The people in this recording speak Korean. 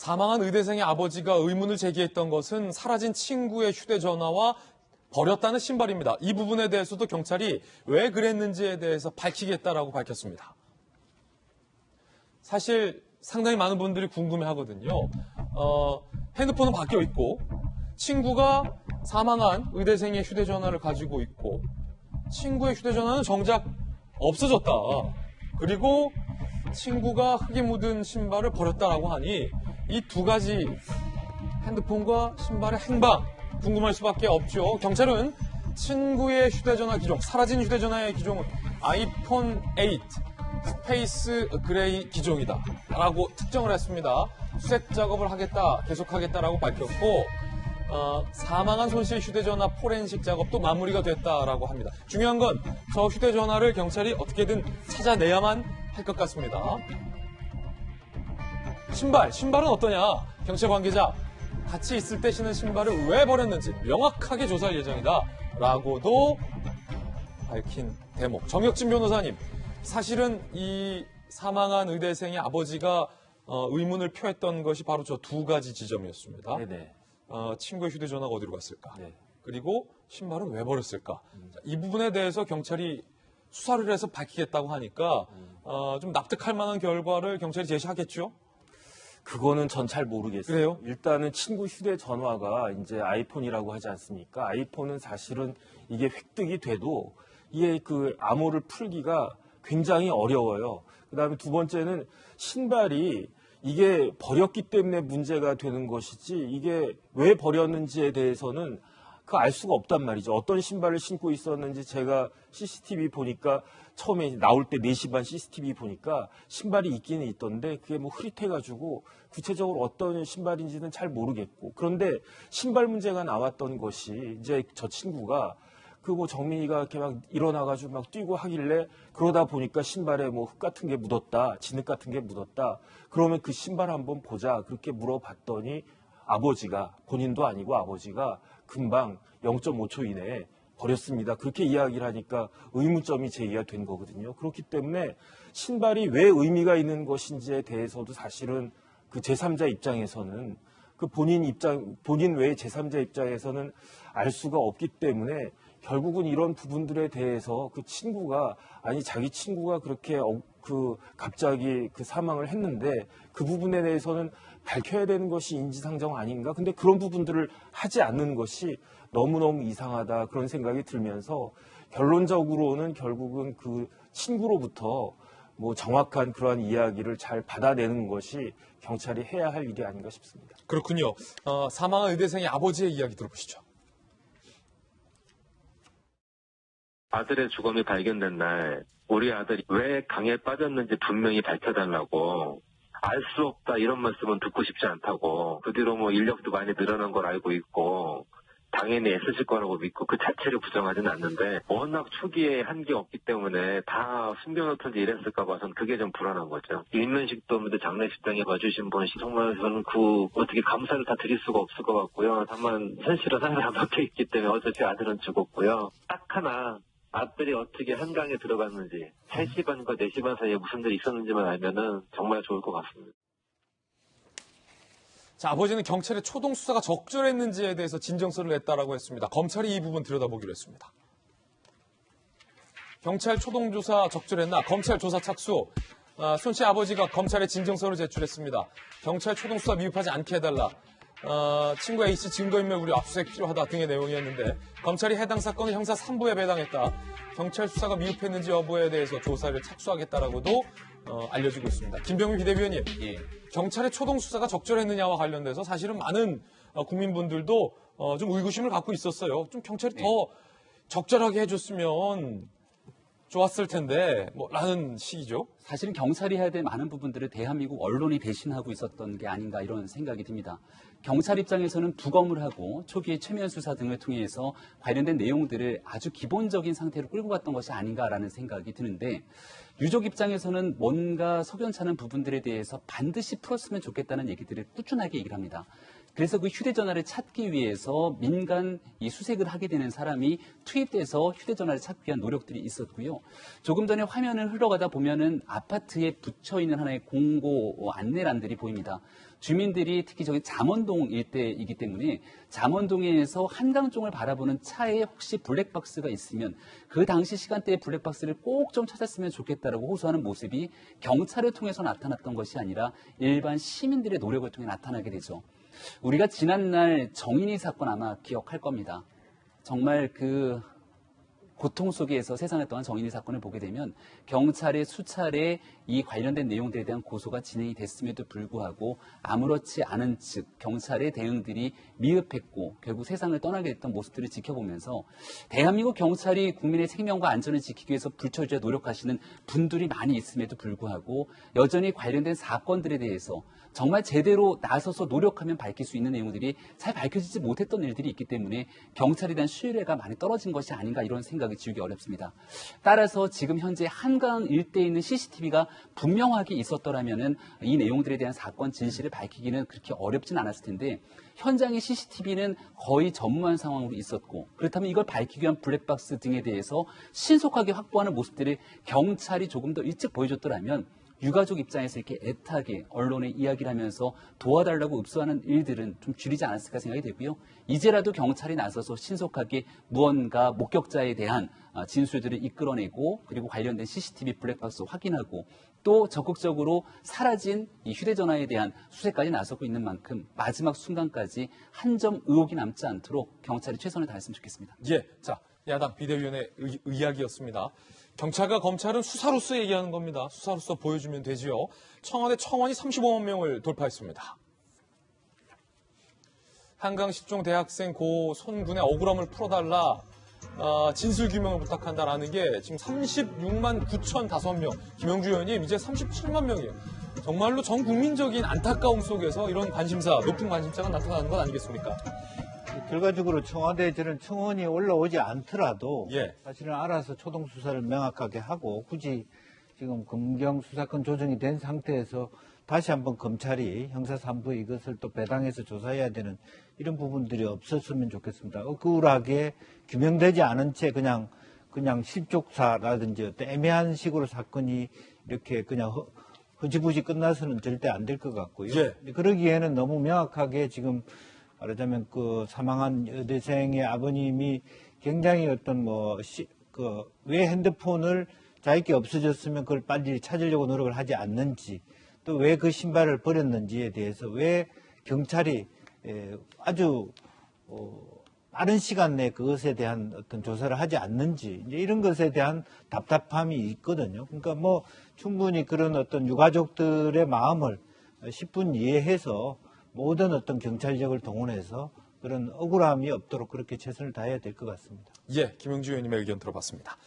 사망한 의대생의 아버지가 의문을 제기했던 것은 사라진 친구의 휴대전화와 버렸다는 신발입니다. 이 부분에 대해서도 경찰이 왜 그랬는지에 대해서 밝히겠다라고 밝혔습니다. 사실 상당히 많은 분들이 궁금해하거든요. 핸드폰은 바뀌어 있고 친구가 사망한 의대생의 휴대전화를 가지고 있고 친구의 휴대전화는 정작 없어졌다. 그리고 친구가 흙이 묻은 신발을 버렸다라고 하니 이 두 가지 핸드폰과 신발의 행방 궁금할 수밖에 없죠. 경찰은 친구의 휴대전화 기종, 사라진 휴대전화의 기종은 아이폰 8 스페이스 그레이 기종이다 라고 특정을 했습니다. 수색 작업을 계속하겠다라고 밝혔고 사망한 손 씨의 휴대전화 포렌식 작업도 마무리가 됐다라고 합니다. 중요한 건 저 휴대전화를 경찰이 어떻게든 찾아내야만 할 것 같습니다. 신발은 어떠냐? 경찰 관계자, 같이 있을 때 신은 신발을 왜 버렸는지 명확하게 조사할 예정이다 라고도 밝힌 대목. 정혁진 변호사님, 사실은 이 사망한 의대생의 아버지가 의문을 표했던 것이 바로 저 두 가지 지점이었습니다. 네네. 친구의 휴대전화가 어디로 갔을까? 네. 그리고 신발은 왜 버렸을까? 이 부분에 대해서 경찰이 수사를 해서 밝히겠다고 하니까 좀 납득할 만한 결과를 경찰이 제시하겠죠? 그거는 전 잘 모르겠어요. 그래요? 일단은 친구 휴대전화가 이제 아이폰이라고 하지 않습니까? 아이폰은 사실은 이게 획득이 돼도 이게 그 암호를 풀기가 굉장히 어려워요. 그다음에 두 번째는 신발이 이게 버렸기 때문에 문제가 되는 것이지 이게 왜 버렸는지에 대해서는 그 알 수가 없단 말이죠. 어떤 신발을 신고 있었는지 제가 CCTV 보니까 처음에 나올 때 4시 반 CCTV 보니까 신발이 있기는 있던데 그게 뭐 흐릿해가지고 구체적으로 어떤 신발인지는 잘 모르겠고 그런데 신발 문제가 나왔던 것이 이제 저 친구가 그 뭐 정민이가 이렇게 막 일어나가지고 막 뛰고 하길래 그러다 보니까 신발에 뭐 흙 같은 게 묻었다, 진흙 같은 게 묻었다. 그러면 그 신발 한번 보자. 그렇게 물어봤더니 아버지가 본인도 아니고 아버지가 금방 0.5초 이내에 버렸습니다. 그렇게 이야기를 하니까 의문점이 제기가 된 거거든요. 그렇기 때문에 신발이 왜 의미가 있는 것인지에 대해서도 사실은 그 제3자 입장에서는 그 본인 외의 제3자 입장에서는 알 수가 없기 때문에 결국은 이런 부분들에 대해서 그 친구가 자기 친구가 그렇게 갑자기 그 사망을 했는데 그 부분에 대해서는 밝혀야 되는 것이 인지상정 아닌가? 근데 그런 부분들을 하지 않는 것이 너무너무 이상하다 그런 생각이 들면서 결론적으로는 결국은 그 친구로부터 뭐 정확한 그러한 이야기를 잘 받아내는 것이 경찰이 해야 할 일이 아닌가 싶습니다. 그렇군요. 사망한 의대생의 아버지의 이야기 들어보시죠. 아들의 죽음이 발견된 날 우리 아들이 왜 강에 빠졌는지 분명히 밝혀달라고 알 수 없다 이런 말씀은 듣고 싶지 않다고 그 뒤로 뭐 인력도 많이 늘어난 걸 알고 있고 당연히 애쓰실 거라고 믿고 그 자체를 부정하지는 않는데 워낙 초기에 한 게 없기 때문에 다 숨겨놓든지 이랬을까 봐선 그게 좀 불안한 거죠. 일면식도 없는데 장례식장에 봐주신 분 정말 저는 어떻게 감사를 다 드릴 수가 없을 것 같고요. 다만 현실은 하나 박혀 있기 때문에 어차피 아들은 죽었고요. 딱 하나 아들이 어떻게 한강에 들어갔는지 3시 반과 4시 반 사이에 무슨 일이 있었는지만 알면은 정말 좋을 것 같습니다. 자, 아버지는 경찰의 초동 수사가 적절했는지에 대해서 진정서를 냈다라고 했습니다. 검찰이 이 부분 들여다보기로 했습니다. 경찰 초동 조사 적절했나? 검찰 조사 착수. 손 씨 아버지가 검찰에 진정서를 제출했습니다. 경찰 초동 수사 미흡하지 않게 해달라. 친구 A씨 증거인멸 우려 압수수색 필요하다 등의 내용이었는데 검찰이 해당 사건을 형사 3부에 배당했다. 경찰 수사가 미흡했는지 여부에 대해서 조사를 착수하겠다라고도 알려지고 있습니다. 김병민 비대위원님, 경찰의 초동 수사가 적절했느냐와 관련돼서 사실은 많은 국민분들도 좀 의구심을 갖고 있었어요. 좀 경찰이 더 적절하게 해줬으면 좋았을 텐데 라는 식이죠. 사실은 경찰이 해야 될 많은 부분들을 대한민국 언론이 대신하고 있었던 게 아닌가 이런 생각이 듭니다. 경찰 입장에서는 부검을 하고 초기에 최면 수사 등을 통해서 관련된 내용들을 아주 기본적인 상태로 끌고 갔던 것이 아닌가라는 생각이 드는데 유족 입장에서는 뭔가 석연찮은 부분들에 대해서 반드시 풀었으면 좋겠다는 얘기들을 꾸준하게 얘기를 합니다. 그래서 그 휴대전화를 찾기 위해서 민간 이 수색을 하게 되는 사람이 투입돼서 휴대전화를 찾기 위한 노력들이 있었고요. 조금 전에 화면을 흘러가다 보면은 아파트에 붙여 있는 하나의 공고 안내란들이 보입니다. 주민들이 특히 저기 잠원동 일대이기 때문에 잠원동에서 한강쪽을 바라보는 차에 혹시 블랙박스가 있으면 그 당시 시간대에 블랙박스를 꼭 좀 찾았으면 좋겠다라고 호소하는 모습이 경찰을 통해서 나타났던 것이 아니라 일반 시민들의 노력을 통해 나타나게 되죠. 우리가 지난날 정인이 사건 아마 기억할 겁니다. 정말 그 고통 속에서 세상을 떠난 정인이 사건을 보게 되면 경찰의 수차례 이 관련된 내용들에 대한 고소가 진행이 됐음에도 불구하고 아무렇지 않은 측 경찰의 대응들이 미흡했고 결국 세상을 떠나게 됐던 모습들을 지켜보면서 대한민국 경찰이 국민의 생명과 안전을 지키기 위해서 불철주야 노력하시는 분들이 많이 있음에도 불구하고 여전히 관련된 사건들에 대해서 정말 제대로 나서서 노력하면 밝힐 수 있는 내용들이 잘 밝혀지지 못했던 일들이 있기 때문에 경찰에 대한 신뢰가 많이 떨어진 것이 아닌가 이런 생각이 지우기 어렵습니다. 따라서 지금 현재 한강 일대에 있는 CCTV가 분명하게 있었더라면은 이 내용들에 대한 사건 진실을 밝히기는 그렇게 어렵진 않았을 텐데 현장의 CCTV는 거의 전무한 상황으로 있었고 그렇다면 이걸 밝히기 위한 블랙박스 등에 대해서 신속하게 확보하는 모습들을 경찰이 조금 더 일찍 보여줬더라면 유가족 입장에서 이렇게 애타게 언론에 이야기를 하면서 도와달라고 읍소하는 일들은 좀 줄이지 않았을까 생각이 되고요. 이제라도 경찰이 나서서 신속하게 무언가 목격자에 대한 진술들을 이끌어내고 그리고 관련된 CCTV 블랙박스 확인하고 또 적극적으로 사라진 이 휴대전화에 대한 수색까지 나서고 있는 만큼 마지막 순간까지 한 점 의혹이 남지 않도록 경찰이 최선을 다했으면 좋겠습니다. 예, 자, 야당 비대위원회 이야기였습니다. 경찰과 검찰은 수사로서 얘기하는 겁니다. 수사로서 보여주면 되지요. 청와대 청원이 35만 명을 돌파했습니다. 한강 실종 대학생 고 손군의 억울함을 풀어달라, 진술규명을 부탁한다라는 게 지금 36만 9,005명, 김영주 의원님 이제 37만 명이에요. 정말로 전 국민적인 안타까움 속에서 이런 관심사, 높은 관심사가 나타나는 것 아니겠습니까? 결과적으로 청와대 저는 청원이 올라오지 않더라도 예. 사실은 알아서 초동 수사를 명확하게 하고 굳이 지금 검경 수사권 조정이 된 상태에서 다시 한번 검찰이 형사 3부에 이것을 또 배당해서 조사해야 되는 이런 부분들이 없었으면 좋겠습니다. 억울하게 규명되지 않은 채 그냥 실족사라든지 어떤 애매한 식으로 사건이 이렇게 그냥 흐지부지 끝나서는 절대 안 될 것 같고요. 예. 그러기에는 너무 명확하게 지금 말하자면 그 사망한 여대생의 아버님이 굉장히 어떤 왜 핸드폰을 자기께 없어졌으면 그걸 빨리 찾으려고 노력을 하지 않는지 또 왜 그 신발을 버렸는지에 대해서 왜 경찰이 아주 빠른 시간 내에 그것에 대한 어떤 조사를 하지 않는지 이제 이런 것에 대한 답답함이 있거든요. 그러니까 뭐 충분히 그런 어떤 유가족들의 마음을 10분 이해해서 모든 어떤 경찰력을 동원해서 그런 억울함이 없도록 그렇게 최선을 다해야 될 것 같습니다. 예, 김영주 의원님의 의견 들어봤습니다.